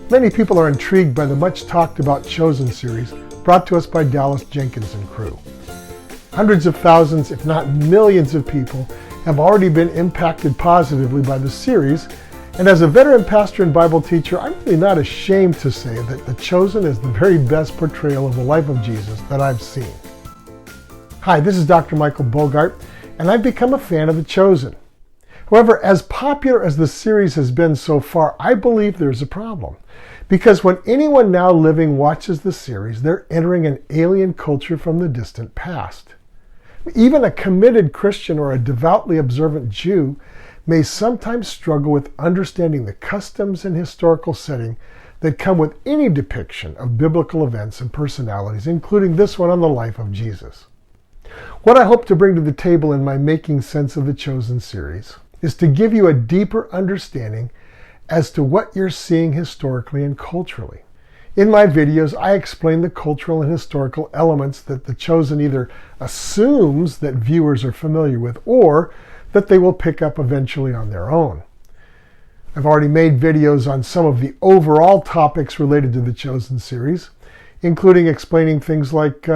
Many people are intrigued by the much talked about Chosen series brought to us by Dallas Jenkins and crew. Hundreds of thousands, if not millions of people have already been impacted positively by the series, and as a veteran pastor and Bible teacher, I'm really not ashamed to say that The Chosen is the very best portrayal of the life of Jesus that I've seen. Hi, this is Dr. Michael Bogart, and I've become a fan of The Chosen. However, as popular as the series has been so far, I believe there's a problem. Because when anyone now living watches the series, they're entering an alien culture from the distant past. Even a committed Christian or a devoutly observant Jew may sometimes struggle with understanding the customs and historical setting that come with any depiction of biblical events and personalities, including this one on the life of Jesus. What I hope to bring to the table in my Making Sense of the Chosen series is to give you a deeper understanding as to what you're seeing historically and culturally. In my videos, I explain the cultural and historical elements that The Chosen either assumes that viewers are familiar with or that they will pick up eventually on their own. I've already made videos on some of the overall topics related to The Chosen series, including explaining things like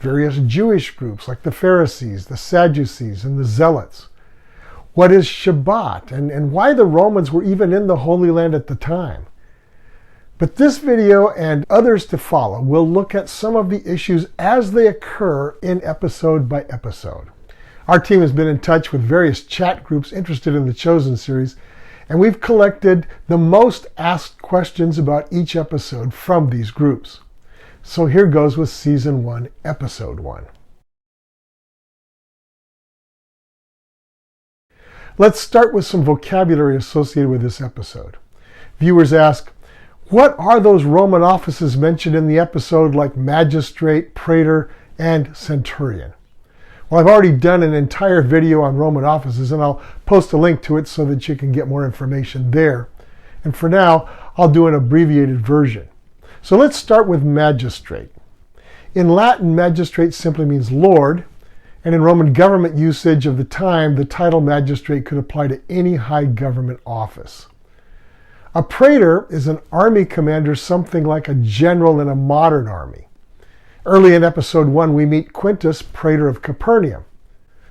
various Jewish groups like the Pharisees, the Sadducees, and the Zealots. What is Shabbat, and why the Romans were even in the Holy Land at the time. But this video and others to follow will look at some of the issues as they occur in episode by episode. Our team has been in touch with various chat groups interested in the Chosen series, and we've collected the most asked questions about each episode from these groups. So here goes with Season 1, Episode 1. Let's start with some vocabulary associated with this episode. Viewers ask, what are those Roman offices mentioned in the episode like magistrate, praetor, and centurion? Well, I've already done an entire video on Roman offices, and I'll post a link to it so that you can get more information there. And for now, I'll do an abbreviated version. So let's start with magistrate. In Latin, magistrate simply means lord, and in Roman government usage of the time, the title magistrate could apply to any high government office. A praetor is an army commander, something like a general in a modern army. Early in episode 1, we meet Quintus, praetor of Capernaum.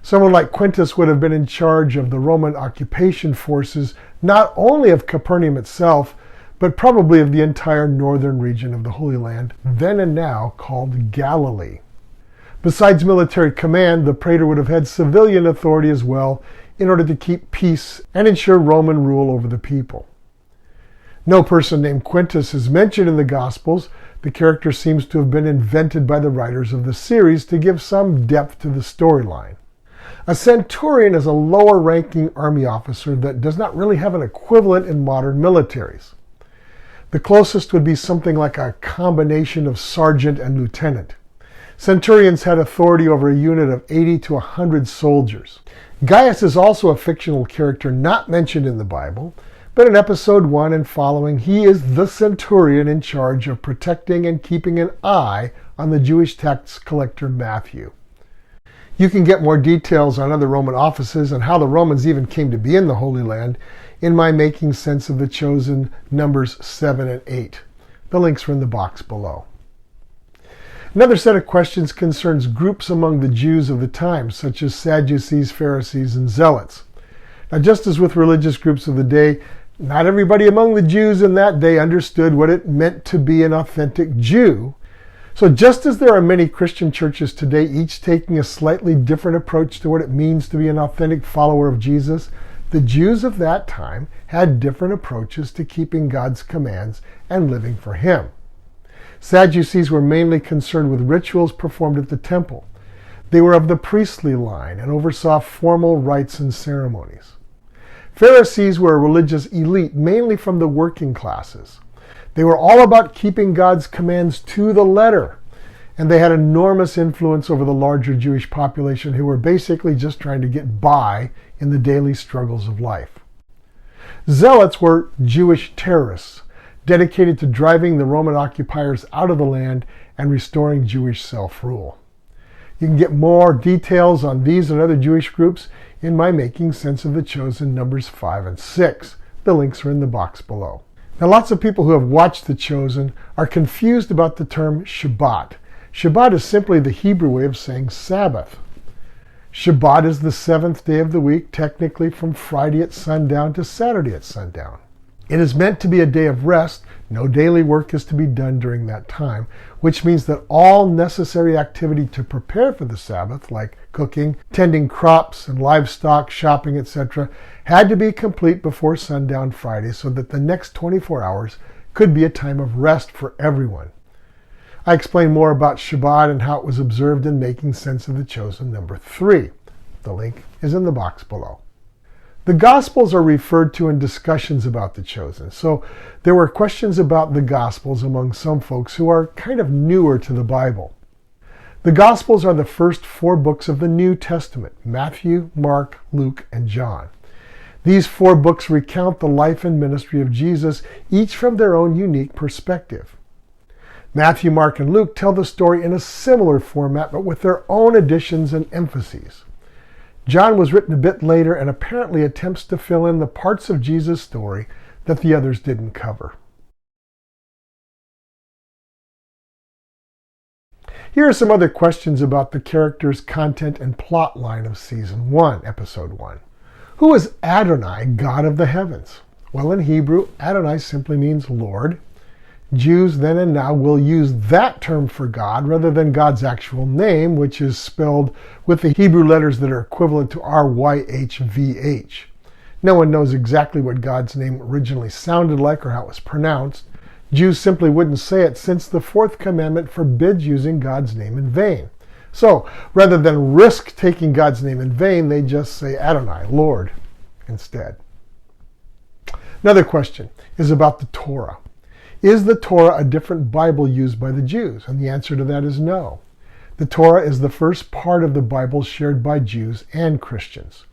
Someone like Quintus would have been in charge of the Roman occupation forces, not only of Capernaum itself, but probably of the entire northern region of the Holy Land, then and now called Galilee. Besides military command, the praetor would have had civilian authority as well in order to keep peace and ensure Roman rule over the people. No person named Quintus is mentioned in the Gospels. The character seems to have been invented by the writers of the series to give some depth to the storyline. A centurion is a lower-ranking army officer that does not really have an equivalent in modern militaries. The closest would be something like a combination of sergeant and lieutenant. Centurions had authority over a unit of 80 to 100 soldiers. Gaius is also a fictional character not mentioned in the Bible, but in episode 1 and following, he is the centurion in charge of protecting and keeping an eye on the Jewish tax collector Matthew. You can get more details on other Roman offices and how the Romans even came to be in the Holy Land in my Making Sense of the Chosen Numbers 7 and 8. The links are in the box below. Another set of questions concerns groups among the Jews of the time, such as Sadducees, Pharisees, and Zealots. Now, just as with religious groups of the day, not everybody among the Jews in that day understood what it meant to be an authentic Jew. So just as there are many Christian churches today, each taking a slightly different approach to what it means to be an authentic follower of Jesus, the Jews of that time had different approaches to keeping God's commands and living for Him. Sadducees were mainly concerned with rituals performed at the temple. They were of the priestly line and oversaw formal rites and ceremonies. Pharisees were a religious elite, mainly from the working classes. They were all about keeping God's commands to the letter, and they had enormous influence over the larger Jewish population who were basically just trying to get by in the daily struggles of life. Zealots were Jewish terrorists, dedicated to driving the Roman occupiers out of the land and restoring Jewish self-rule. You can get more details on these and other Jewish groups in my Making Sense of the Chosen Numbers 5 and 6. The links are in the box below. Now, lots of people who have watched The Chosen are confused about the term Shabbat. Shabbat is simply the Hebrew way of saying Sabbath. Shabbat is the seventh day of the week, technically from Friday at sundown to Saturday at sundown. It is meant to be a day of rest. No daily work is to be done during that time, which means that all necessary activity to prepare for the Sabbath, like cooking, tending crops and livestock, shopping, etc., had to be complete before sundown Friday so that the next 24 hours could be a time of rest for everyone. I explain more about Shabbat and how it was observed in Making Sense of the Chosen, number 3. The link is in the box below. The Gospels are referred to in discussions about The Chosen, so there were questions about the Gospels among some folks who are kind of newer to the Bible. The Gospels are the first 4 books of the New Testament: Matthew, Mark, Luke, and John. These 4 books recount the life and ministry of Jesus, each from their own unique perspective. Matthew, Mark, and Luke tell the story in a similar format, but with their own additions and emphases. John was written a bit later and apparently attempts to fill in the parts of Jesus' story that the others didn't cover. Here are some other questions about the characters, content, and plot line of Season 1, Episode 1. Who is Adonai, God of the heavens? Well, in Hebrew, Adonai simply means Lord. Jews then and now will use that term for God rather than God's actual name, which is spelled with the Hebrew letters that are equivalent to RYHVH. No one knows exactly what God's name originally sounded like or how it was pronounced. Jews simply wouldn't say it since the 4th commandment forbids using God's name in vain. So, rather than risk taking God's name in vain, they just say Adonai, Lord, instead. Another question is about the Torah. Is the Torah a different Bible used by the Jews? And the answer to that is no. The Torah is the first part of the Bible shared by Jews and Christians.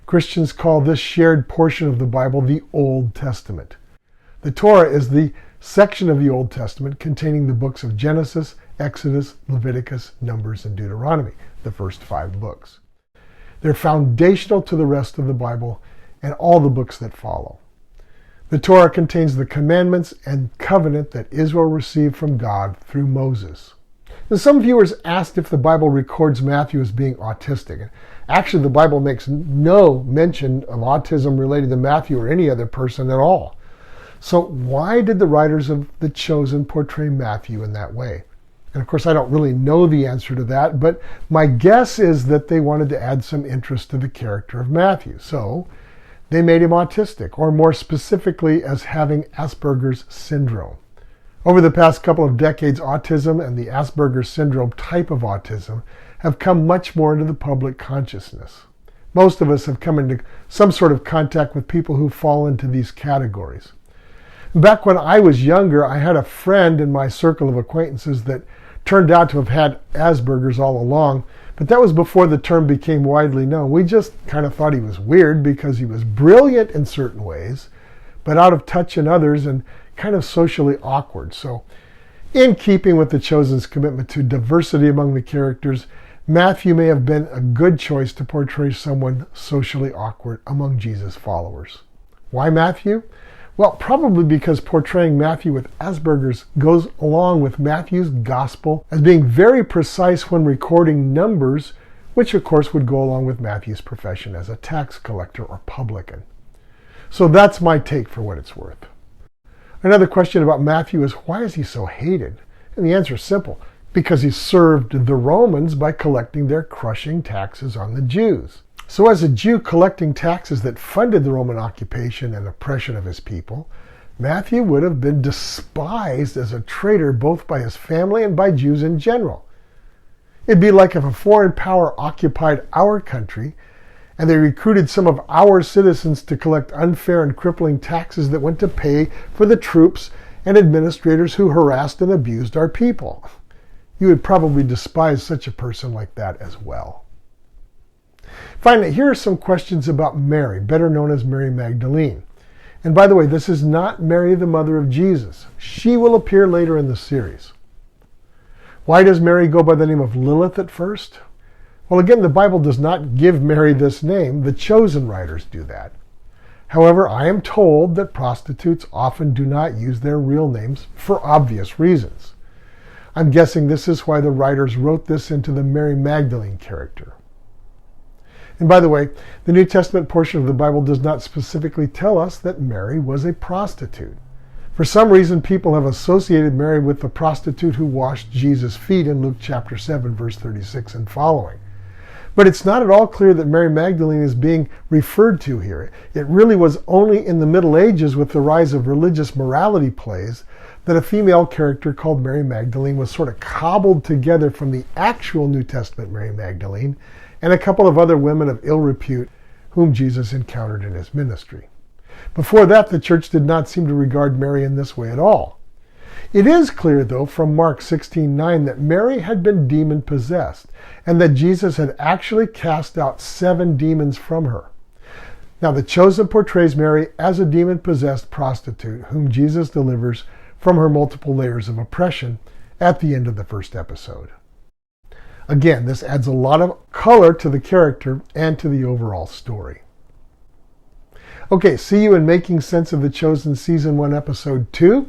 Christians call this shared portion of the Bible the Old Testament. The Torah is the section of the Old Testament containing the books of Genesis, Exodus, Leviticus, Numbers, and Deuteronomy, the first 5 books. They're foundational to the rest of the Bible and all the books that follow. The Torah contains the commandments and covenant that Israel received from God through Moses. Now, some viewers asked if the Bible records Matthew as being autistic. Actually, the Bible makes no mention of autism related to Matthew or any other person at all. So why did the writers of The Chosen portray Matthew in that way? And of course, I don't really know the answer to that, but my guess is that they wanted to add some interest to the character of Matthew. So they made him autistic, or more specifically, as having Asperger's syndrome. Over the past couple of decades, autism and the Asperger's syndrome type of autism have come much more into the public consciousness. Most of us have come into some sort of contact with people who fall into these categories. Back when I was younger, I had a friend in my circle of acquaintances that turned out to have had Asperger's all along, but that was before the term became widely known. We just kind of thought he was weird because he was brilliant in certain ways, but out of touch in others and kind of socially awkward. So, in keeping with The Chosen's commitment to diversity among the characters, Matthew may have been a good choice to portray someone socially awkward among Jesus' followers. Why Matthew? Well, probably because portraying Matthew with Asperger's goes along with Matthew's gospel as being very precise when recording numbers, which of course would go along with Matthew's profession as a tax collector or publican. So that's my take for what it's worth. Another question about Matthew is, why is he so hated? And the answer is simple: because he served the Romans by collecting their crushing taxes on the Jews. So as a Jew collecting taxes that funded the Roman occupation and oppression of his people, Matthew would have been despised as a traitor both by his family and by Jews in general. It'd be like if a foreign power occupied our country and they recruited some of our citizens to collect unfair and crippling taxes that went to pay for the troops and administrators who harassed and abused our people. You would probably despise such a person like that as well. Finally, here are some questions about Mary, better known as Mary Magdalene. And by the way, this is not Mary, the mother of Jesus. She will appear later in the series. Why does Mary go by the name of Lilith at first? Well, again, the Bible does not give Mary this name. The Chosen writers do that. However, I am told that prostitutes often do not use their real names for obvious reasons. I'm guessing this is why the writers wrote this into the Mary Magdalene character. And by the way, the New Testament portion of the Bible does not specifically tell us that Mary was a prostitute. For some reason, people have associated Mary with the prostitute who washed Jesus' feet in Luke chapter 7, verse 36 and following. But it's not at all clear that Mary Magdalene is being referred to here. It really was only in the Middle Ages, with the rise of religious morality plays, that a female character called Mary Magdalene was sort of cobbled together from the actual New Testament Mary Magdalene and a couple of other women of ill repute whom Jesus encountered in his ministry. Before that, the church did not seem to regard Mary in this way at all. It is clear, though, from Mark 16:9 that Mary had been demon-possessed and that Jesus had actually cast out 7 demons from her. Now, The Chosen portrays Mary as a demon-possessed prostitute whom Jesus delivers from her multiple layers of oppression at the end of the first episode. Again, this adds a lot of color to the character and to the overall story. Okay, see you in Making Sense of the Chosen Season 1, Episode 2.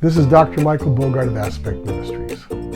This is Dr. Michael Bogart of Aspect Ministries.